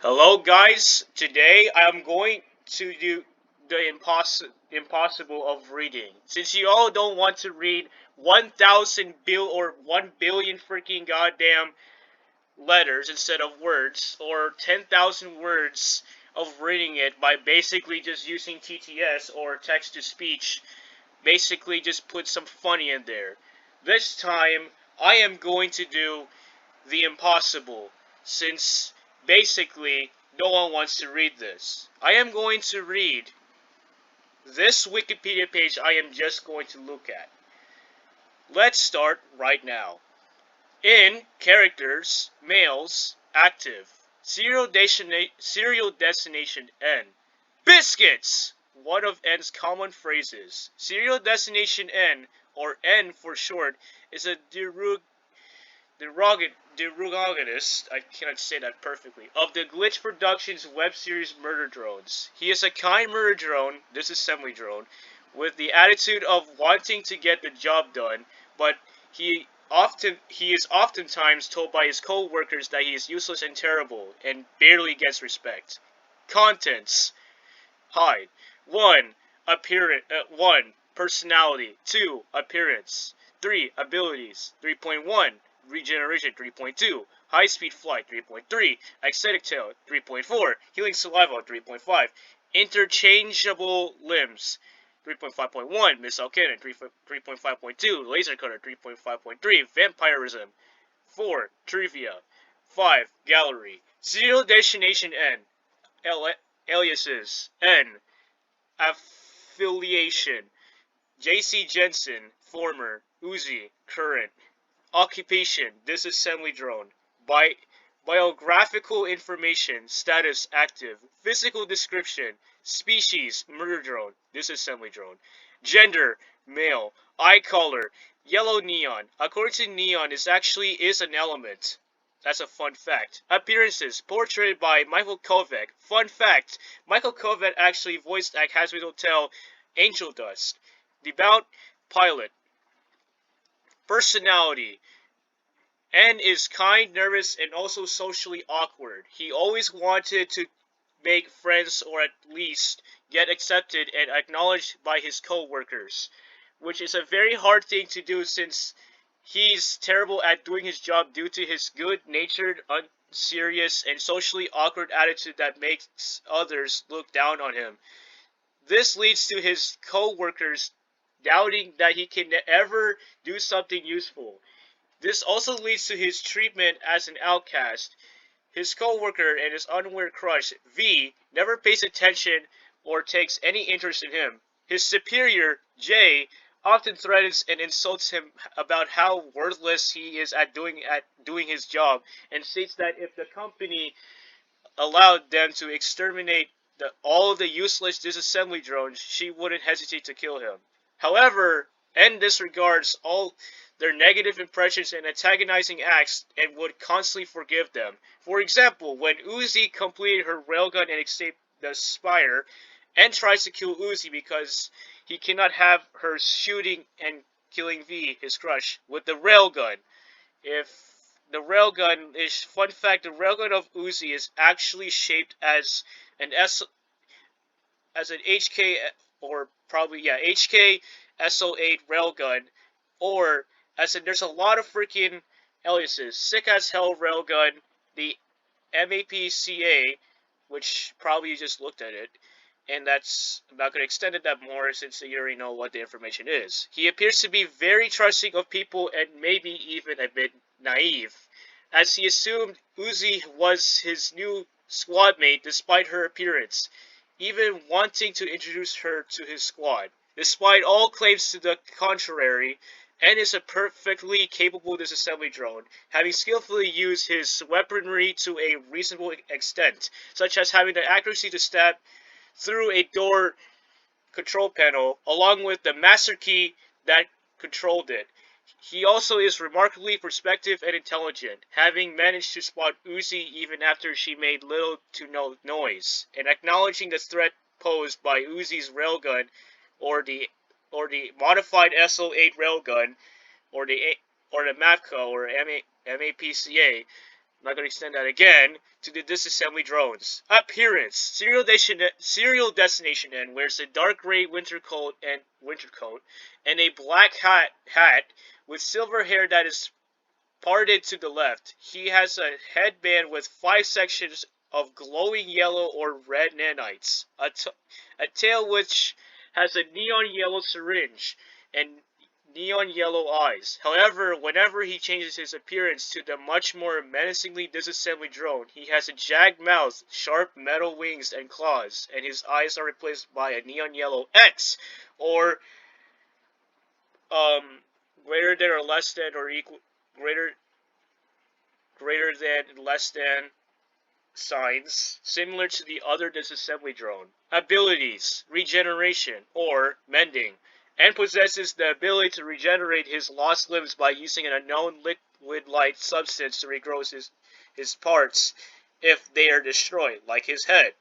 Hello guys, today I am going to do the impossible of reading. Since you all don't want to read 1,000 bill or 1 billion freaking goddamn letters instead of words, or 10,000 words of reading it by basically just using TTS or text to speech, basically just put some funny in there. This time I am going to do the impossible, since basically no one wants to read this. I am going to read this Wikipedia page I am just going to look at. Let's start right now. In characters, males, active, serial destination N. Biscuits! One of N's common phrases. Serial destination N, or N for short, is a derogatus, I cannot say that perfectly, of the Glitch Productions web series Murder Drones. He is a kind murder drone, disassembly drone, with the attitude of wanting to get the job done, but he is oftentimes told by his co-workers that he is useless and terrible, and barely gets respect. Contents. Hide. 1. 1. Personality. 2. Appearance. 3. Abilities. 3.1. Regeneration 3.2, High Speed Flight 3.3, Aesthetic Tail 3.4, Healing Saliva 3.5, Interchangeable Limbs 3.5.1, Missile Cannon 3.5.2, Laser Cutter 3.5.3, Vampirism 4, Trivia 5, Gallery, Serial Destination N, Aliases N, Affiliation, J.C. Jensen, former, Uzi, current, Occupation, disassembly drone. Biographical information, status active. Physical description, species, murder drone, disassembly drone. Gender, male. Eye color, yellow neon. According to neon, this actually is an element. That's a fun fact. Appearances, portrayed by Michael Kovac. Fun fact, Michael Kovac actually voiced at Hazard Hotel Angel Dust. Devout pilot. Personality. N is kind, nervous, and also socially awkward. He always wanted to make friends or at least get accepted and acknowledged by his co-workers, which is a very hard thing to do since he's terrible at doing his job due to his good-natured, unserious, and socially awkward attitude that makes others look down on him. This leads to his co-workers doubting that he can ever do something useful. This also leads to his treatment as an outcast. His co-worker and his unaware crush, V, never pays attention or takes any interest in him. His superior, J, often threatens and insults him about how worthless he is at doing his job, and states that if the company allowed them to exterminate all of the useless disassembly drones, she wouldn't hesitate to kill him. However, N disregards all their negative impressions and antagonizing acts and would constantly forgive them. For example, when Uzi completed her railgun and escaped the Spire, N tries to kill Uzi because he cannot have her shooting and killing V, his crush, with the railgun. If the railgun is, fun fact, the railgun of Uzi is actually shaped as an as an HK, or probably, yeah, HK SO8 railgun, or as in there's a lot of freaking aliases. Sick as Hell railgun, the MAPCA, which probably you just looked at it, and that's, I'm not going to extend it that more since you already know what the information is. He appears to be very trusting of people and maybe even a bit naive, as he assumed Uzi was his new squad mate despite her appearance, even wanting to introduce her to his squad. Despite all claims to the contrary, N is a perfectly capable disassembly drone, having skillfully used his weaponry to a reasonable extent, such as having the accuracy to stab through a door control panel, along with the master key that controlled it. He also is remarkably perceptive and intelligent, having managed to spot Uzi even after she made little to no noise, and acknowledging the threat posed by Uzi's railgun, or the modified SO8 railgun, or the MAPCO or MAPCA, I'm not going to extend that again, to the disassembly drones. Appearance. Serial Destination N wears a dark gray winter coat and a black hat with silver hair that is parted to the left. He has a headband with 5 sections of glowing yellow or red nanites, a tail which has a neon yellow syringe, and neon yellow eyes. However, whenever he changes his appearance to the much more menacingly disassembly drone, he has a jagged mouth, sharp metal wings and claws, and his eyes are replaced by a neon yellow X, or um, greater than or less than or equal greater less than signs, similar to the other disassembly drone. Abilities: Regeneration, or Mending, and possesses the ability to regenerate his lost limbs by using an unknown liquid-like substance to regrow his parts if they are destroyed, like his head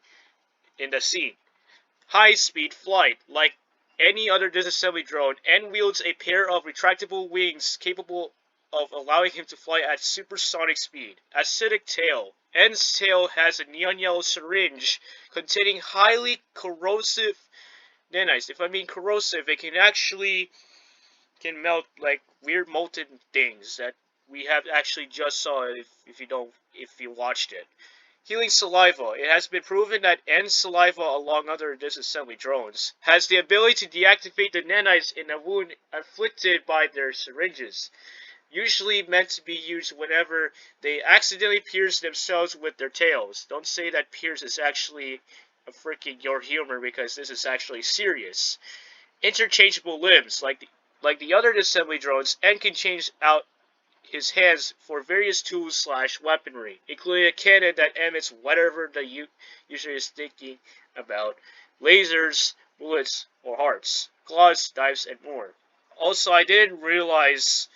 in the scene. High-speed flight, like any other disassembly drone, and wields a pair of retractable wings capable of allowing him to fly at supersonic speed. Acidic tail. N's tail has a neon yellow syringe containing highly corrosive nanites. If I mean corrosive, it can melt like weird molten things that we have actually just saw if you watched it. Healing saliva. It has been proven that N's saliva, along other disassembly drones, has the ability to deactivate the nanites in a wound inflicted by their syringes, usually meant to be used whenever they accidentally pierce themselves with their tails. Don't say that pierce is actually a freaking your humor, because this is actually serious. Interchangeable limbs, like the other assembly drones, and can change out his hands for various tools/weaponry, including a cannon that emits whatever the user is thinking about, lasers, bullets, or hearts, claws, knives, and more. Also, I didn't realize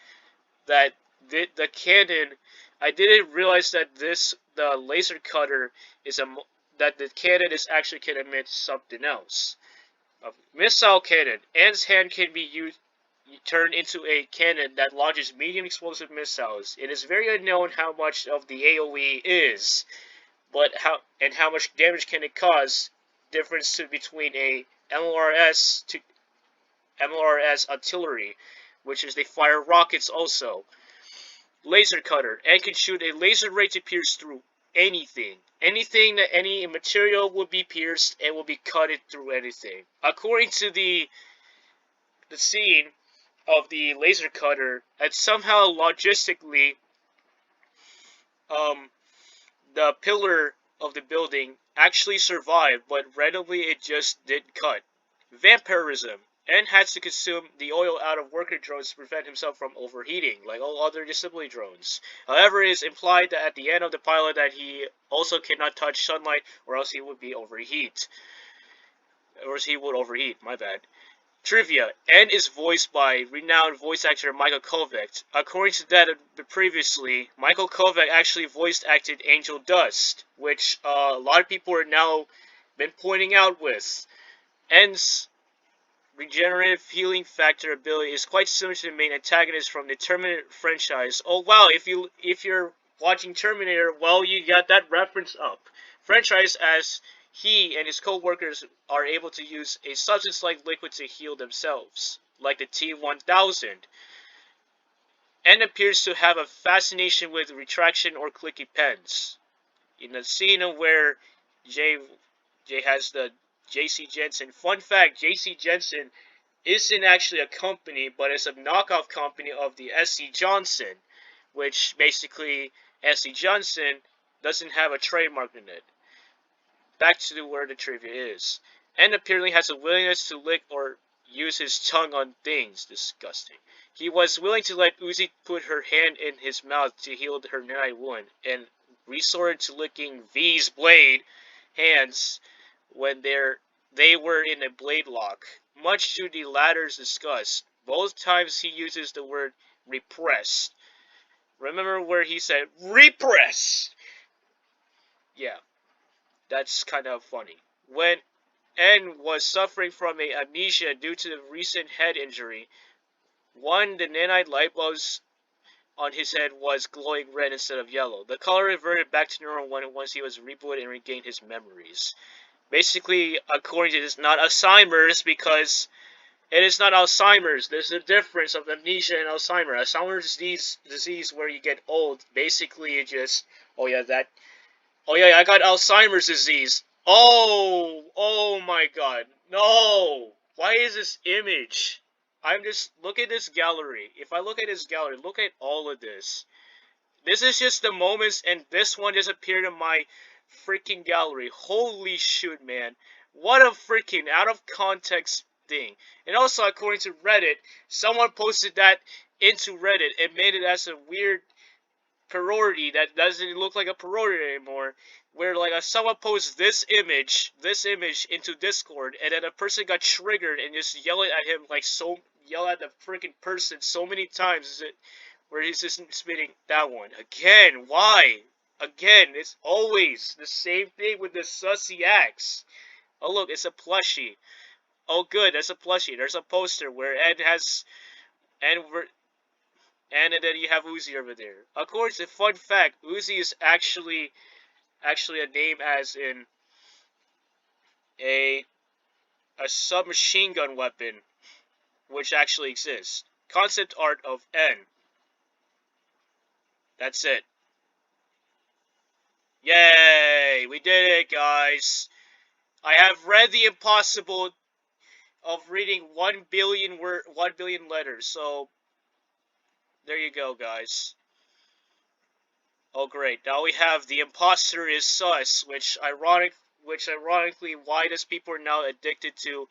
that the cannon. I didn't realize that the laser cutter that the cannon is actually can emit something else. A missile cannon. Anne's hand can be turned into a cannon that launches medium explosive missiles. It is very unknown how much of the AoE is, but how much damage can it cause. Difference between a MLRS artillery, which is they fire rockets also. Laser cutter, and can shoot a laser ray to pierce through anything. Anything that any material would be pierced and will be cut it through anything. According to the scene of the laser cutter, and somehow logistically, um, the pillar of the building actually survived, but randomly it just didn't cut. Vampirism. And had to consume the oil out of worker drones to prevent himself from overheating, like all other assembly drones. However, it is implied that at the end of the pilot that he also cannot touch sunlight, or else he would overheat. My bad. Trivia. N is voiced by renowned voice actor Michael Kovac. According to that previously, Michael Kovac actually voice acted Angel Dust, which a lot of people are now been pointing out with. N's regenerative healing factor ability is quite similar to the main antagonist from the Terminator franchise. Oh wow, if you're watching Terminator, well, you got that reference up. Franchise, as he and his co-workers are able to use a substance-like liquid to heal themselves, like the T-1000, and appears to have a fascination with retraction or clicky pens. In the scene where Jay has the J.C. Jensen. Fun fact, J.C. Jensen isn't actually a company, but it's a knockoff company of the S.C. Johnson, which basically S.C. Johnson doesn't have a trademark in it. Back to where the trivia is. And apparently has a willingness to lick or use his tongue on things. Disgusting. He was willing to let Uzi put her hand in his mouth to heal her nanite wound, and resorted to licking V's blade hands when they were in a blade lock, much to the latter's disgust. Both times he uses the word repressed. Remember where he said, repress! Yeah, that's kind of funny. When N was suffering from a amnesia due to the recent head injury, the nanite light bulbs on his head was glowing red instead of yellow. The color reverted back to normal once he was rebooted and regained his memories. Basically, according to this, not Alzheimer's, because it is not Alzheimer's. There's a difference of amnesia and Alzheimer's. Alzheimer's disease where you get old. Basically, it just, oh yeah, I got Alzheimer's disease. Oh my God, no! Why is this image? Look at this gallery. If I look at this gallery, look at all of this. This is just the moments, and this one just appeared in my freaking gallery. Holy shoot, man. What a freaking out of context thing. And also, according to Reddit, someone posted that into Reddit and made it as a weird parody that doesn't look like a parody anymore. Where like someone posts this image into Discord, and then a person got triggered and just yelling at him yell at the freaking person so many times where he's just spitting that one again. Why? Again, it's always the same thing with the sussy axe. Oh look, it's a plushie. Oh good, that's a plushie. There's a poster where Ed has and we're and then you have Uzi over there. Of course, a fun fact: Uzi is actually a name as in a submachine gun weapon, which actually exists. Concept art of N. That's it. Yay! We did it, guys. I have read the impossible of reading 1 billion letters. So there you go, guys. Oh great, now we have the imposter is sus, which ironically, why does people are now addicted to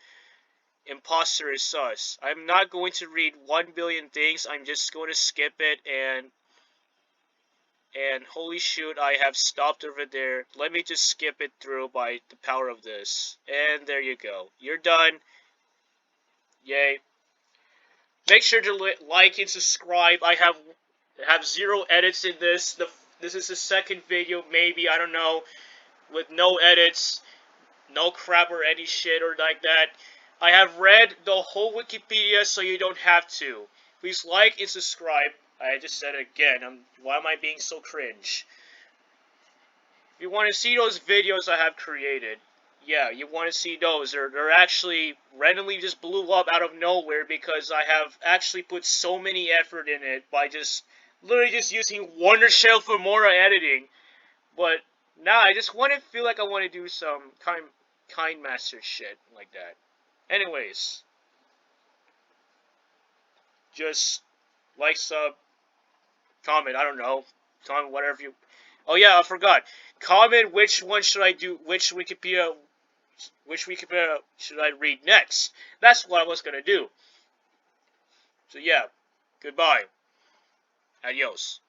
imposter is sus? I'm not going to read 1 billion things, I'm just going to skip it, and holy shoot, I have stopped over there. Let me just skip it through by the power of this. And there you go. You're done. Yay. Make sure to like and subscribe. I have zero edits in this. This is the second video, maybe, I don't know, with no edits, no crap or any shit or like that. I have read the whole Wikipedia, so you don't have to. Please like and subscribe. I just said it again. Why am I being so cringe? If you want to see those videos I have created, yeah, you want to see those. They're actually randomly just blew up out of nowhere because I have actually put so many effort in it by just literally just using Wondershell for more editing. But now I just want to feel like I want to do some kind master shit like that. Anyways, just like, sub, comment. I don't know, comment whatever you. Oh yeah, I forgot. Comment which one should I do? Which Wikipedia should I read next? That's what I was gonna do. So yeah, goodbye. Adios.